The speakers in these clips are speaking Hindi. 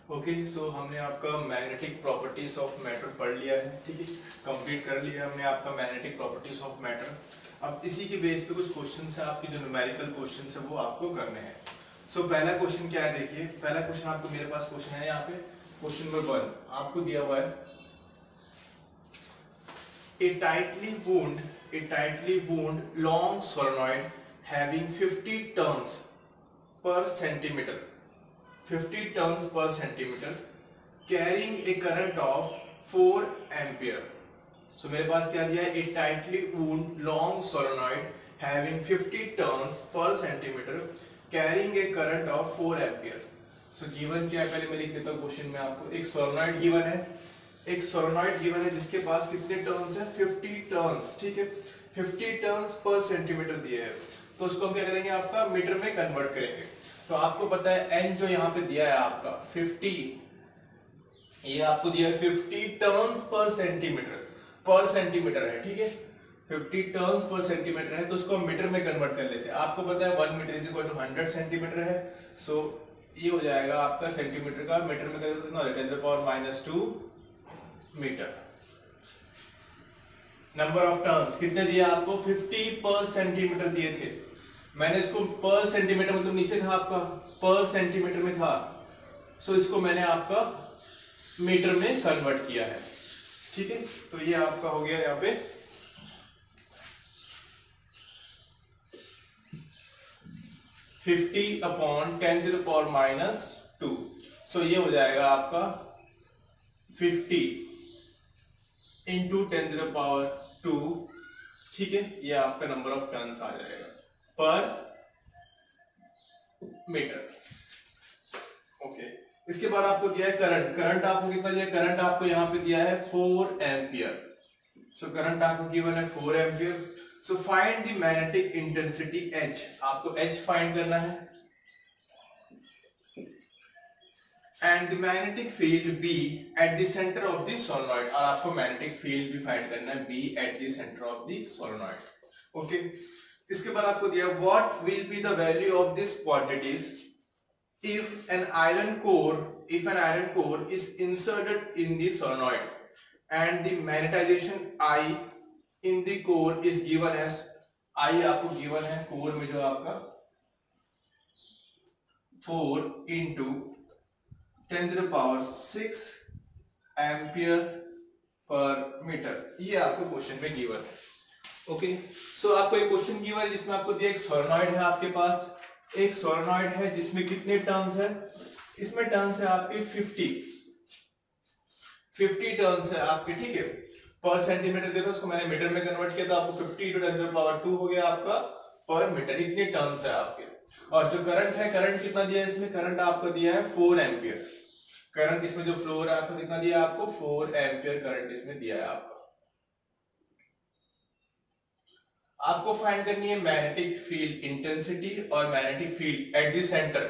ओके सो हमने आपका मैग्नेटिक प्रॉपर्टीज ऑफ मैटर पढ़ लिया है, ठीक है, कंप्लीट कर लिया हमने आपका मैग्नेटिक प्रॉपर्टीज ऑफ मैटर। अब इसी के बेस पे कुछ क्वेश्चंस है आपके, जो न्यूमेरिकल क्वेश्चंस है वो आपको करने हैं। सो पहला क्वेश्चन क्या है, देखिए पहला क्वेश्चन आपको मेरे पास क्वेश्चन है यहाँ पे, क्वेश्चन नंबर 1 आपको दिया हुआ है, a tightly wound long solenoid having 50 turns per centimetre 50 turns per centimeter carrying a current of 4 ampere। So मेरे पास क्या दिया है, a tightly wound long solenoid having 50 turns per centimeter carrying a current of 4 ampere। So given क्या है, पहले मैं लिख देता हूँ क्वेश्चन में आपको, एक सोलेनॉइड गिवन है, एक सोलेनॉइड गिवन है जिसके पास कितने टर्न्स है, 50 टर्न्स, ठीक है, 50 टर्न्स पर सेंटीमीटर दिए है, तो उसको हम क्या करेंगे, आपका मीटर में कन्वर्ट करेंगे। तो आपको पता है एन जो यहाँ पे दिया है आपका 50, ये आपको दिया है 50 टर्न्स पर सेंटीमीटर है, ठीक है, 50 टर्न्स पर सेंटीमीटर है, तो उसको हम मीटर में कन्वर्ट कर लेते हैं। आपको पता है 1 metre is equal to 100 centimetre है, सो ये हो जाएगा आपका सेंटीमीटर का मीटर में कन्वर्ट करना, 10 to power -2 metre. Number of turns कितने दिए आपको, 50 पर सेंटीमीटर दिए थे, मैंने इसको पर सेंटीमीटर मतलब नीचे था आपका पर सेंटीमीटर में था, सो इसको मैंने आपका मीटर में कन्वर्ट किया है, ठीक है। तो ये आपका हो गया यहाँ पे 50 अपॉन 10 टू द पावर -2, सो ये हो जाएगा आपका 50 इंटू 10 टू द पावर 2, ठीक है, ये आपका नंबर ऑफ टर्न्स आ जाएगा पर मीटर। ओके, इसके बाद आपको दिया है करंट आपको कितना दिया है, करंट आपको यहां पे दिया है 4 एम्पियर, सो करंट आपको गिवन है 4 ampere. So find the magnetic intensity H, आपको H फाइंड करना है, and the magnetic field B at the centre of the solenoid, और आपको मैग्नेटिक फील्ड भी फाइंड करना है B at the centre of the solenoid. Okay, इसके बाद आपको दिया what will be the value of this quantities if an iron core is inserted in the solenoid and the magnetization I in the core is given as, I आपको given है core में जो आपका 4 into 10 to the power 6 ampere per metre, ये आपको क्वेश्चन में गिवन है। ओके, सो आपको एक क्वेश्चन गिवन है जिसमें आपको दिया एक सोलेनॉइड है, आपके पास एक सोलेनॉइड है जिसमें कितने टर्न्स है, इसमें टर्न्स है आपके 50 टर्न्स है आपके, ठीक है, पर सेंटीमीटर देता, उसको मैंने मीटर में कन्वर्ट किया, तो आपको 50 टू 10 टू द पावर 2 हो गया आपका पर मीटर, इतने टर्न्स है आपके। और जो करंट है, करंट कितना दिया है इसमें, करंट आपको दिया है 4 एम्पियर, करंट इसमें जो फ्लो है आपको कितना दिया है, आपको 4 एम्पियर करंट इसमें दिया है आपको। आपको फाइंड करनी है मैग्नेटिक फील्ड इंटेंसिटी और magnetic field at the centre,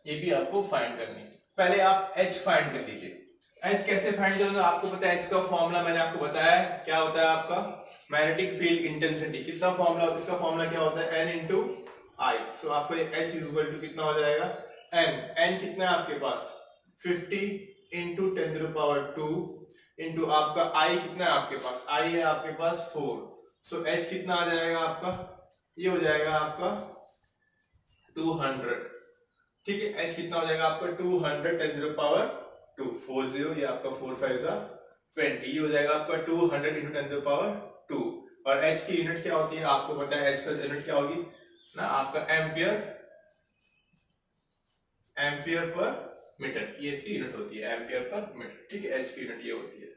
ये भी आपको फाइंड करनी है। पहले आप H फाइंड कर लीजिए। H कैसे फाइंड करोगे, आपको पता है H का फॉर्मूला मैंने आपको बताया क्या होता है, आपका मैग्नेटिक फील्ड इंटेंसिटी कितना फॉर्मूला होता है, इसका फॉर्मूला क्या होता है, N इंटू आई। सो आपको H इक्वल टू कितना हो जाएगा, N कितना है आपके पास 50 into 10 to the power 2 into आपका I कितना है आपके पास, I है आपके पास 4, सो H कितना आ जाएगा आपका, ये हो जाएगा आपका 200, ठीक है, H कितना हो जाएगा आपका 200 10 टू द पावर 2 40, ये आपका 4 5 20, ये हो जाएगा आपका 200 इंटू 10 टू द पावर 2। और H की यूनिट क्या होती है, आपको पता है H का यूनिट क्या होगी ना, आपका एम्पियर पर मीटर, ये इसकी यूनिट होती है एम्पियर पर मीटर, ठीक है, H की यूनिट ये होती है।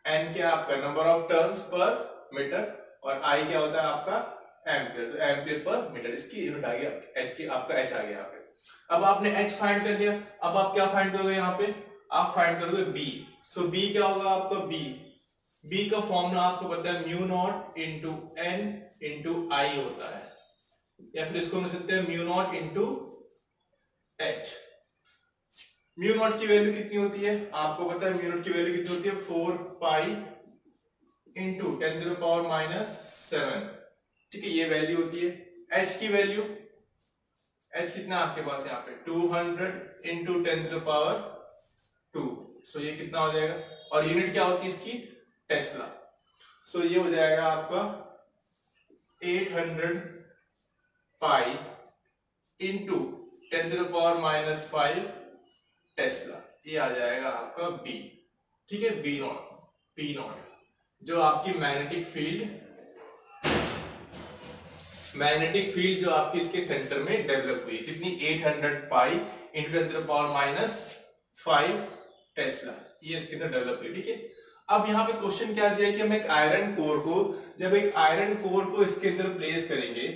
N क्या आपका number of turns per metre, और I क्या होता है आपका एम्पियर, तो एम्पियर पर मीटर, इसकी यूनिट आ गया H की, आपका H आ गया यहाँ पे। अब आपने H फाइंड कर लिया, अब आप क्या फाइंड करोगे यहाँ पे, आप फाइंड करोगे B। सो B क्या होगा आपका, B का फॉर्मूला आपको पता है mu naught into N into I होता है, या फिर इसको मिल सकते हैं mu naught into H। Mu naught की वैल्यू कितनी होती है, आपको पता है म्यू नॉट की वैल्यू कितनी होती है, 4 pi into 10 to the power -7, ठीक है, ये वैल्यू होती है। H की वैल्यू एच कितना आपके पास यहाँ पे 200 इंटू 10⁻²। सो ये कितना हो जाएगा, और यूनिट क्या होती है इसकी, टेस्ला। सो ये हो जाएगा आपका 800 पाई इंटू 10⁻⁻5 टेस्ला। ये आ जाएगा आपका बी। ठीक है, बी नॉट, पी नॉट, जो आपकी मैग्नेटिक फील्ड जो आपकी इसके सेंटर में डेवलप हुई, कितनी 800 पाई इंटू 10⁻⁻5 टेस्ला, ये इसके अंदर डेवलप हुई। ठीक है, अब यहाँ पे क्वेश्चन क्या दिया कि हम एक आयरन कोर को, जब एक आयरन कोर को इसके अंदर प्लेस करेंगे,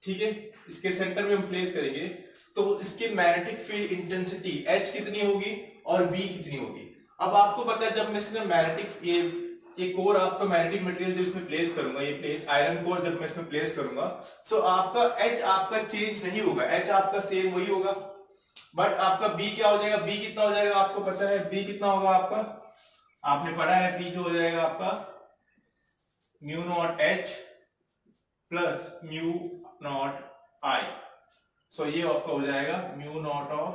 ठीक है, इसके सेंटर में हम प्लेस करेंगे, तो इसकी मैग्नेटिक फील्ड इंटेंसिटी H कितनी होगी और B कितनी होगी। अब आपको पता है, जब मैं इसमें मैग्नेटिक ये कोर आपका मैग्नेटिक मटेरियल जब इसमें प्लेस करूंगा, ये प्लेस आयरन कोर जब मैं इसमें प्लेस करूंगा, सो आपका H आपका चेंज नहीं होगा, H आपका सेम वही होगा, बट आपका B क्या हो जाएगा, B कितना हो जाएगा आपको पता है, B कितना होगा आपका, आपने पढ़ा है, B जो हो जाएगा आपका mu naught H plus mu naught I। So ये आपका हो जाएगा mu naught of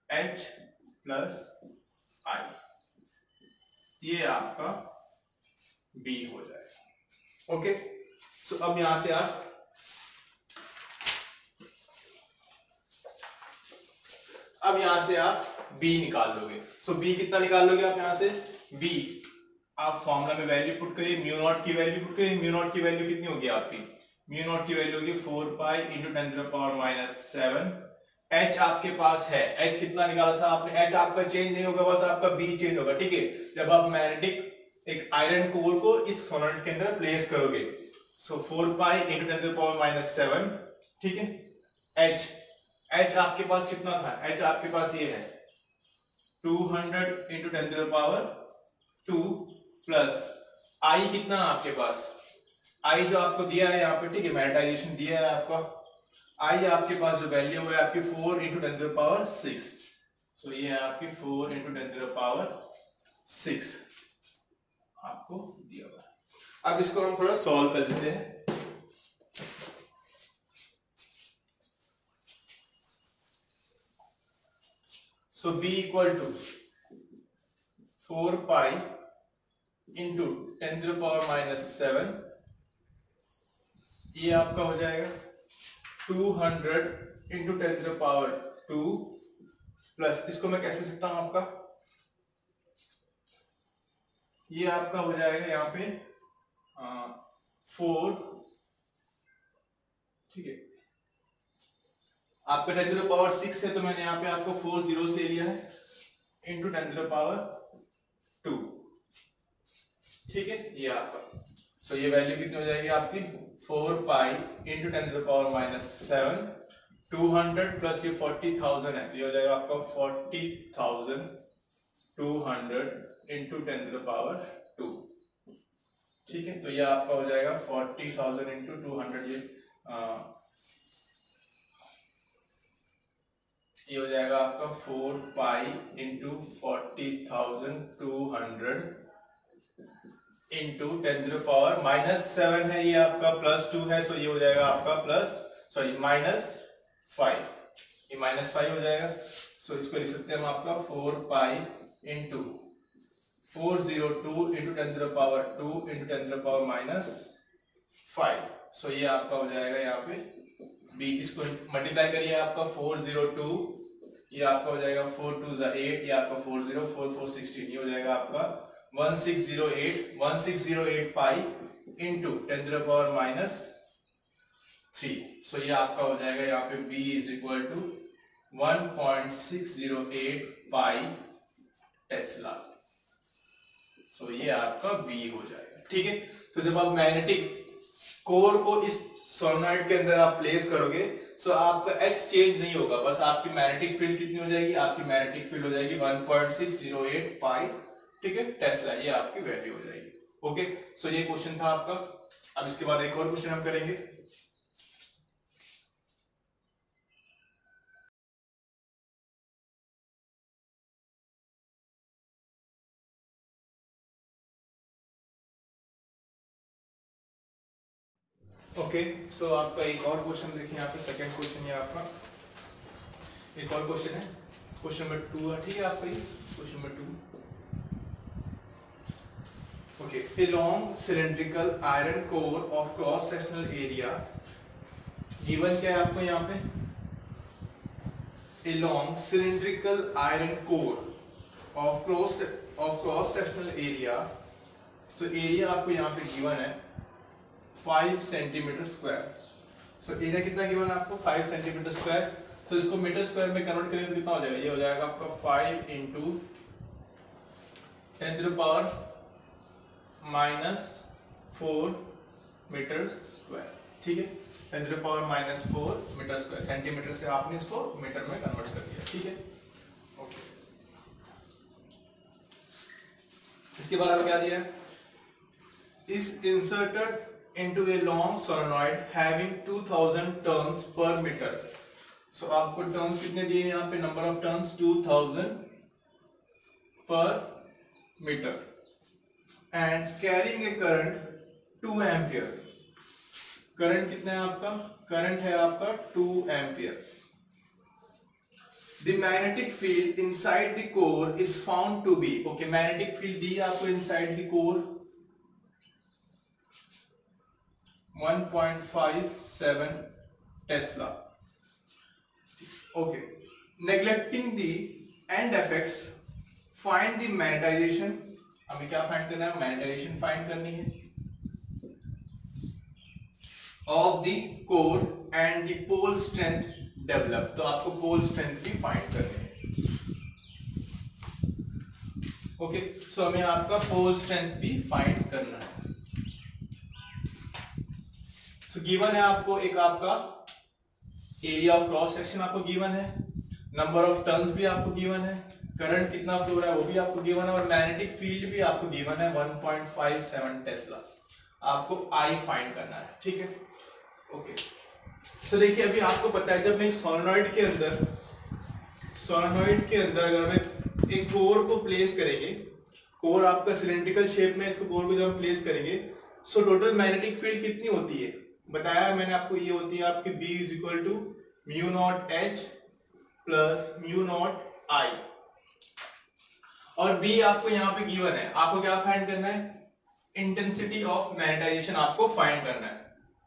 H plus I, ये आपका B हो जाएगा। ओके, सो अब यहां से आप B निकाल लोगे। सो B कितना निकाल लोगे आप यहां से, B आप फॉर्मूला में वैल्यू पुट करिए, म्यू नॉट की वैल्यू पुट करिए, म्यू नॉट की वैल्यू कितनी होगी आपकी, म्यू नॉट की वैल्यू होगी 4 पाई इंटू 10⁻⁻7। H आपके पास है, H कितना निकाला था आपने, H आपका चेंज नहीं होगा, बस आपका B चेंज होगा। ठीक है, जब आप मैग्नेटिक एक आयरन कोर को इस सोलेनोइड के अंदर प्लेस करोगे, सो 4 पाई इंटू 10⁻�7। ठीक है, H आपके पास कितना था, H आपके पास ये है 200 इंटू 10⁻² प्लस I कितना आपके पास, I जो आपको दिया है यहाँ पे, ठीक है, मैग्नेटाइजेशन दिया है आपका, I आपके पास जो वैल्यू है आपकी 4 इंटू 10⁻6। सो ये है आपकी 4 इंटू 10⁻6 आपको दिया हुआ है। अब इसको हम थोड़ा सॉल्व कर देते हैं। So B equal to 4 pi into 10⁻⁻7, ये आपका हो जाएगा 200 इंटू 10⁻² प्लस, इसको मैं कैसे लिख सकता हूं आपका, ये आपका हो जाएगा यहाँ पे 4, ठीक है, आपका 10⁻6 है, तो मैंने यहाँ पे आपको 4 zeros ले लिया है, इंटू 10⁻²। ठीक है, ये आपका, सो ये वैल्यू कितनी हो जाएगी आपकी 4 पाई इंटू 10⁻⁻7, 200 प्लस ये 40,000 है, तो ये हो जाएगा आपका 40,200 इंटू 10⁻²। ठीक है, तो ये आपका हो जाएगा 40,000 इंटू 200, ये हो जाएगा आपका 4 पाई इंटू 40,200 इंटू 10⁻⁻7 है, ये आपका +2 है, सो ये हो जाएगा आपका -5, ये -5 हो जाएगा। सो इसको लिख सकते हैं हम आपका 4 पाई इंटू 402 इंटू 10⁻² इंटू 10⁻⁻5। सो ये आपका हो जाएगा यहाँ पे B, इसको मल्टीप्लाई करिए आपका 402, ये आपका हो जाएगा 4 2 8, ये आपका 40, 4 4 16, ये हो जाएगा आपका 1608 पाई इंटू 10⁻⁻3। सो ये आपका हो जाएगा यहाँ पे B is equal to 1.608 pi tesla. So ये आपका B हो जाएगा। ठीक है, तो जब आप मैग्नेटिक कोर को इस सोलेनोइड के अंदर आप प्लेस करोगे, सो आपका H चेंज नहीं होगा, बस आपकी मैग्नेटिक फील्ड कितनी हो जाएगी, आपकी मैग्नेटिक फील्ड हो जाएगी 1.608 पाई, ठीक है, टेस्ला, ये आपकी वैल्यू हो जाएगी। ओके, सो ये क्वेश्चन था आपका। अब इसके बाद एक और क्वेश्चन हम करेंगे। ओके, सो आपका एक और क्वेश्चन देखिए यहाँ पे, सेकंड क्वेश्चन ये आपका एक और क्वेश्चन है, क्वेश्चन नंबर 2 है, ठीक है आपका ये question number 2। Okay, a long cylindrical iron core of cross sectional area given क्या है आपको यहाँ पे, a long cylindrical iron core of cross sectional area, तो एरिया आपको यहाँ पे गिवन है 5 सेंटीमीटर स्क्वायर। सो एरिया कितना गिवन है आपको 5 सेंटीमीटर स्क्वायर। तो इसको मीटर स्क्वायर में कन्वर्ट करेंगे तो कितना हो जाएगा, ये हो जाएगा आपका 5 इंटू 10⁻⁻4 मीटर स्क्वायर, ठीक है, 10⁻⁻4 मीटर स्क्वायर। सेंटीमीटर से आपने इसको मीटर में कन्वर्ट कर दिया, ठीक है। ओके, इसके बाद अब क्या दिया है, is inserted into a long solenoid having 2000 turns per meter। So आपको टर्न्स कितने दिए हैं यहाँ पे, number of turns 2000 per metre, and carrying a current 2 ampere. Current कितना है आपका, करंट है आपका 2 ampere. The magnetic field inside the core is found to be, okay, magnetic field दी आपको inside the core 1.57 tesla. Okay, neglecting the end effects find the magnetisation. हमें क्या फाइंड करना है, मैग्नेटाइजेशन फाइंड करनी है of the core and the pole strength develop. तो आपको पोल स्ट्रेंथ भी फाइंड करनी है। ओके, सो हमें आपका पोल स्ट्रेंथ भी फाइंड करना है। तो गिवन है आपको एक आपका एरिया ऑफ क्रॉस सेक्शन आपको गिवन है, नंबर ऑफ टर्न्स भी आपको गिवन है, करंट कितना फ्लो रहा है वो भी आपको गिवन है, और मैग्नेटिक फील्ड भी आपको गिवन है 1.57 टेस्ला। आपको आई फाइंड करना है, ठीक है। ओके, तो देखिए अभी आपको पता है जब मैं सोलेनॉइड के अंदर अगर मैं एक कोर को प्लेस करेंगे, कोर आपका सिलेंड्रिकल शेप में, इसको कोर को जब हम प्लेस करेंगे, सो टोटल मैग्नेटिक फील्ड कितनी होती है बताया मैंने आपको, ये होती है आपकी B is equal to μ0H plus μ0I, और B आपको यहाँ पे गिवन है। आपको क्या फाइंड करना है, इंटेंसिटी ऑफ मैग्नेटाइजेशन आपको फाइंड करना है।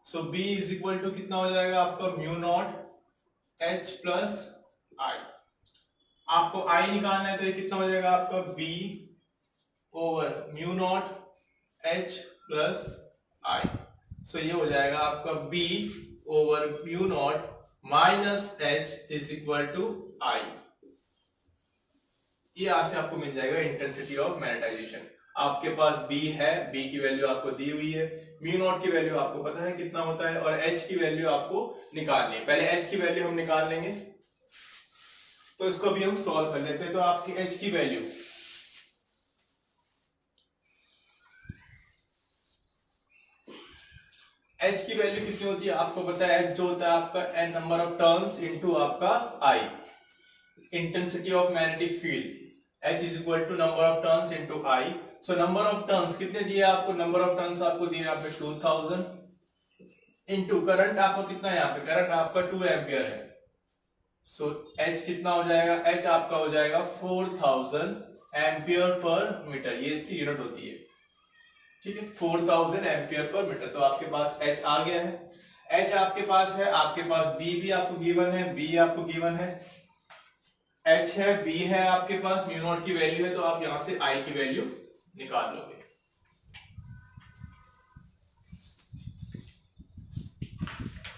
सो B इज इक्वल टू कितना हो जाएगा आपका μ0H प्लस I। आपको I निकालना है तो ये कितना हो जाएगा आपका B over μ0H plus I। So ये हो जाएगा आपका B over μ0 minus H is equal to I। ये यहां से आपको मिल जाएगा इंटेंसिटी ऑफ मैग्नेटाइजेशन। आपके पास B है, B की वैल्यू आपको दी हुई है, μ0 की वैल्यू आपको पता है कितना होता है, और H की वैल्यू आपको निकालनी है। पहले H की वैल्यू हम निकाल लेंगे, तो इसको भी हम सॉल्व कर लेते हैं। तो आपकी H की वैल्यू H की वैल्यू कितनी होती है आपको पता है, H जो होता है आपका n number of turns into आपका I, intensity of magnetic field. H is equal to number of turns into I। So number of turns कितने दिए आपको, नंबर ऑफ टर्न्स आपको दिए यहाँ पे 2000 इनटू करंट आपको कितना है यहाँ पे, करंट आपका 2 एम्पियर है। सो H कितना हो जाएगा, H आपका हो जाएगा 4000 एम्पियर पर मीटर, ये इसकी यूनिट होती है, ठीक है, 4000 एम्पियर पर मीटर। तो आपके पास H आ गया है, H आपके पास है, आपके पास B भी आपको गिवन है, B आपको गिवन है, H है, B है आपके पास, μ0 की वैल्यू है, तो आप यहां से I की वैल्यू निकाल लोगे।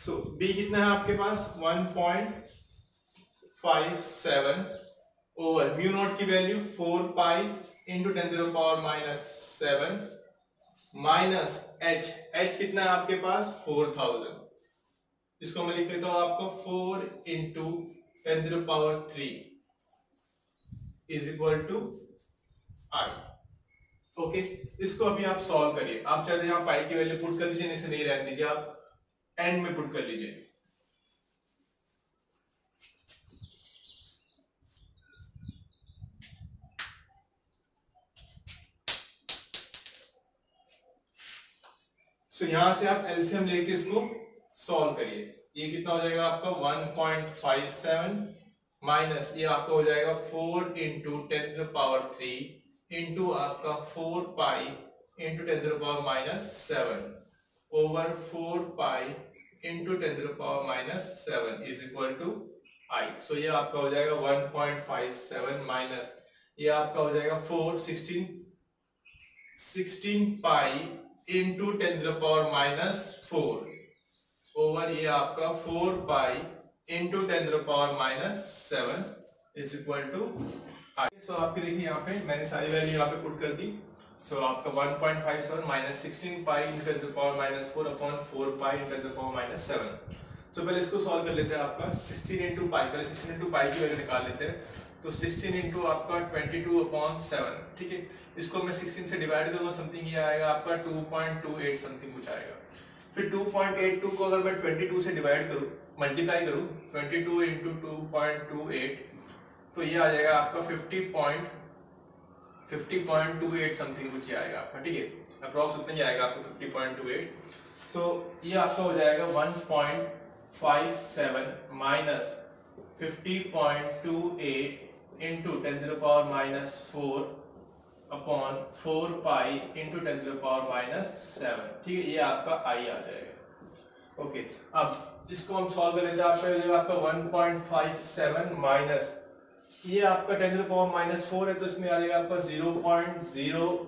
सो B कितना है आपके पास 1.57 ओवर μ0 की value 4 pi into 10⁻⁻7 minus H कितना है आपके पास 4000। इसको मैं लिख लेता हूं आपको 4 into 10⁻³ is equal to I। Okay, इसको अभी आप सॉल्व करिए। आप चाहते हैं पाई की वैल्यू पुट कर लीजिए, इसे नहीं रहने दीजिए, आप एंड में पुट कर लीजिए। सो यहाँ से आप एलसीएम लेके इसको सॉल्व करिए। ये कितना हो जाएगा आपका 1.57 माइनस ये आपका हो जाएगा 4 इंटू 10⁻³ इंटू आपका 4 pi into 10⁻⁻7 over 4 pi into 10⁻⁻7 is equal to I. So ये आपका हो जाएगा 1.57 माइनस ये आपका हो जाएगा 16 पाई इंटू 10⁻⁴ ओवर ये आपका 4 pi into 10⁻⁷ is equal to I. So आपके देखिए यहाँ पे मैंने सारी वैल्यू यहाँ पे पुट कर दी। सो आपका 1.57 minus 16 pi into 10⁻⁴ upon 4 pi into 10⁻⁷। सो पहले इसको सॉल्व कर लेते हैं। आपका 16 इंटू पाई, पहले 16 इंटू पाई की वैल्यू निकाल लेते हैं। तो 16 इंटू आपका 22/7, ठीक है। इसको मैं 16 से डिवाइड करूंगा, समथिंग ये आएगा आपका 2.28 समथिंग कुछ आएगा। फिर 2.82 को अगर मैं 22 से डिवाइड करूं, मल्टीप्लाई करूं 22 इंटू 2.28 तो ये आ जाएगा आपका 50.28 समथिंग कुछ आएगा आपका, ठीक है। अप्रॉक्स उतना ही आएगा आपको 50.28। सो ये आपका हो जाएगा 1.57 minus 50.28 into 10⁻⁴ upon 4 pi into 10⁻⁷, ठीक है। ये आपका आई आ जाएगा। ओके, अब इसको हम सॉल्व कर लेते हैं। आपका 1.57 माइनस ये आपका 10⁻⁴ है तो इसमें आ जाएगा आपका 0.0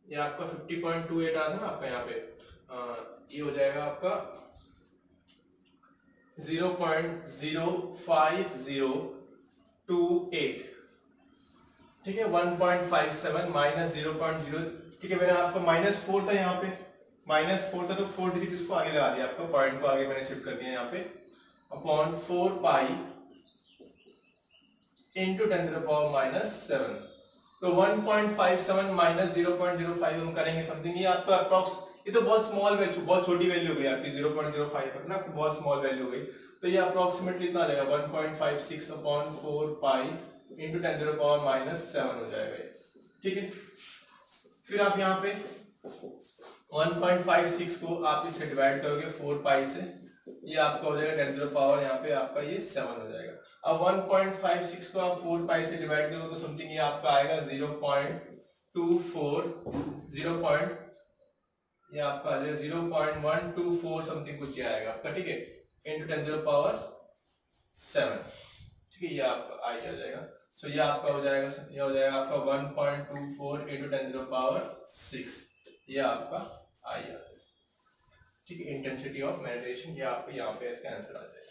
ये आपका 50.28 आ ना आपका यहाँ पे ये हो जाएगा आपका 0.05028, ठीक है। 1.57 माइनस 0.0, ठीक है। मैंने आपका -4 था यहाँ पे, -4 था तो 4 डिजिट इसको आगे लगा दिया, आपका पॉइंट को आगे मैंने शिफ्ट कर दिया यहाँ पे अपॉन 4 पाई इंटू 10⁻⁷। तो 1.57 माइनस 0.05 हम करेंगे समथिंग, ये आपका अप्रॉक्स, ये तो बहुत स्मॉल वैल्यू, बहुत छोटी वैल्यू हो गई आपकी 0.05 ना, बहुत स्मॉल वैल्यू हो गई। तो ये अप्रोक्सीमेटली इतना आ जाएगा 1.56 अपॉन 4 पाई इंटू 10⁻⁷ हो जाएगा, ठीक है। फिर आप यहाँ पे 1.56 को आप इससे डिवाइड करोगे 4 पाई से, ये आपका हो जाएगा 10⁻, यहाँ पे आपका ये 7 हो जाएगा। अब 1.56 को आप 4 पाई से डिवाइड करोगे तो समथिंग ये आपका आएगा 0.24 ये आपका आ जाएगा 0.124 समथिंग कुछ ये आएगा आपका, ठीक है, इंटू 10⁻⁷, ठीक है। ये आपका आई आ जाएगा। सो ये आपका हो जाएगा, ये हो जाएगा आपका 1.24 इंटू 10⁻⁶, ये आपका आई आ जाएगा, ठीक है। इंटेंसिटी ऑफ मेडिटेशन ये आपको यहाँ पे इसका आंसर आ जाएगा।